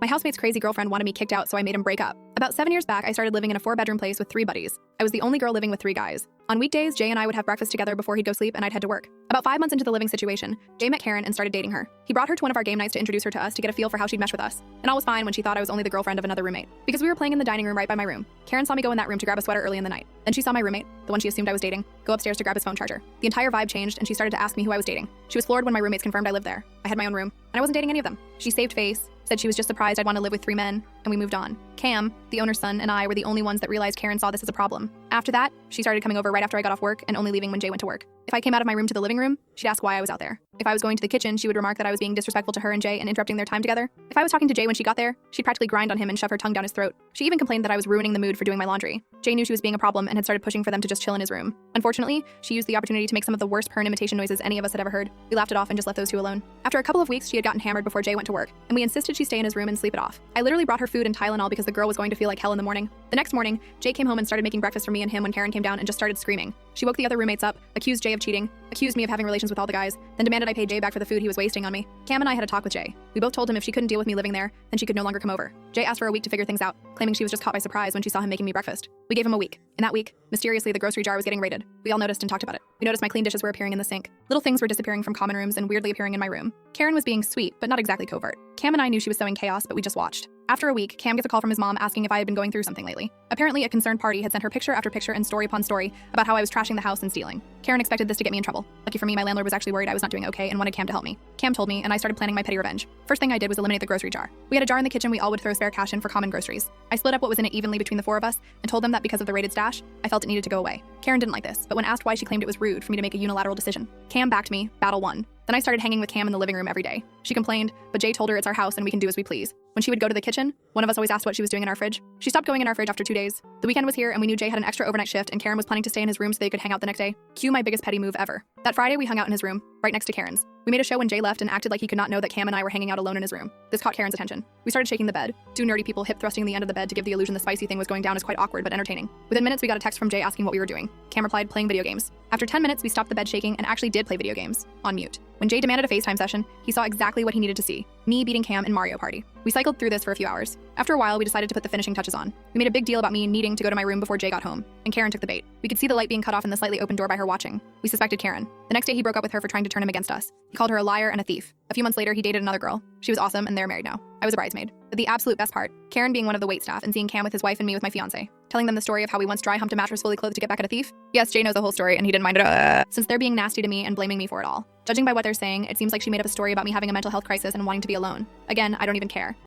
My housemate's crazy girlfriend wanted me kicked out, so I made him break up. About 7 years back, I started living in a 4-bedroom place with 3 buddies. I was the only girl living with 3 guys. On weekdays, Jay and I would have breakfast together before he'd go sleep and I'd head to work. About 5 months into the living situation, Jay met Karen and started dating her. He brought her to one of our game nights to introduce her to us to get a feel for how she'd mesh with us. And all was fine when she thought I was only the girlfriend of another roommate. Because we were playing in the dining room right by my room. Karen saw me go in that room to grab a sweater early in the night. Then she saw my roommate, the one she assumed I was dating, go upstairs to grab his phone charger. The entire vibe changed and she started to ask me who I was dating. She was floored when my roommates confirmed I lived there. I had my own room, and I wasn't dating any of them. She saved face, said she was just surprised I'd want to live with 3 men, and we moved on. Cam, the owner's son, and I were the only ones that realized Karen saw this as a problem. After that, she started coming over right after I got off work and only leaving when Jay went to work. If I came out of my room to the living room, she'd ask why I was out there. If I was going to the kitchen, she would remark that I was being disrespectful to her and Jay and interrupting their time together. If I was talking to Jay when she got there, she'd practically grind on him and shove her tongue down his throat. She even complained that I was ruining the mood for doing my laundry. Jay knew she was being a problem and had started pushing for them to just chill in his room. Unfortunately, she used the opportunity to make some of the worst pern imitation noises any of us had ever heard. We laughed it off and just left those 2 alone. After a couple of weeks, she had gotten hammered before Jay went to work, and we insisted she stay in his room and sleep it off. I literally brought her food and Tylenol because the girl was going to feel like hell in the morning. The next morning, Jay came home and started making breakfast for me and him when Karen came down and just started screaming. She woke the other roommates up, accused Jay of cheating, accused me of having relations with all the guys, then demanded I pay Jay back for the food he was wasting on me. Cam and I had a talk with Jay. We both told him if she couldn't deal with me living there, then she could no longer come over. Jay asked for a week to figure things out, claiming she was just caught by surprise when she saw him making me breakfast. We gave him a week. In that week, mysteriously, the grocery jar was getting raided. We all noticed and talked about it. We noticed my clean dishes were appearing in the sink. Little things were disappearing from common rooms and weirdly appearing in my room. Karen was being sweet, but not exactly covert. Cam and I knew she was sowing chaos, but we just watched. After a week, Cam gets a call from his mom asking if I had been going through something lately. Apparently, a concerned party had sent her picture after picture and story upon story about how I was trashing the house and stealing. Karen expected this to get me in trouble. Lucky for me, my landlord was actually worried I was not doing okay and wanted Cam to help me. Cam told me, and I started planning my petty revenge. First thing I did was eliminate the grocery jar. We had a jar in the kitchen we all would throw spare cash in for common groceries. I split up what was in it evenly between the 4 of us and told them that because of the raided stash, I felt it needed to go away. Karen didn't like this, but when asked why, she claimed it was rude for me to make a unilateral decision. Cam backed me, battle won. Then I started hanging with Cam in the living room every day. She complained, but Jay told her it's our house and we can do as we please. When she would go to the kitchen, one of us always asked what she was doing in our fridge. She stopped going in our fridge after 2 days. The weekend was here and we knew Jay had an extra overnight shift and Karen was planning to stay in his room so they could hang out the next day. Cue my biggest petty move ever. That Friday we hung out in his room, right next to Karen's. We made a show when Jay left and acted like he could not know that Cam and I were hanging out alone in his room. This caught Karen's attention. We started shaking the bed. 2 nerdy people hip thrusting the end of the bed to give the illusion the spicy thing was going down is quite awkward but entertaining. Within minutes we got a text from Jay asking what we were doing. Cam replied, playing video games. After 10 minutes we stopped the bed shaking and actually did play video games, on mute. When Jay demanded a FaceTime session, he saw exactly what he needed to see. Me beating Cam in Mario Party. We cycled through this for a few hours. After a while, we decided to put the finishing touches on. We made a big deal about me needing to go to my room before Jay got home, and Karen took the bait. We could see the light being cut off in the slightly open door by her watching. We suspected Karen. The next day he broke up with her for trying to turn him against us. He called her a liar and a thief. A few months later, he dated another girl. She was awesome and they're married now. I was a bridesmaid. But the absolute best part, Karen being one of the waitstaff and seeing Cam with his wife and me with my fiancé. Telling them the story of how we once dry humped a mattress fully clothed to get back at a thief. Yes, Jay knows the whole story and he didn't mind it since they're being nasty to me and blaming me for it all. Judging by what they're saying, it seems like she made up a story about me having a mental health crisis and wanting to be alone. Again, I don't even care.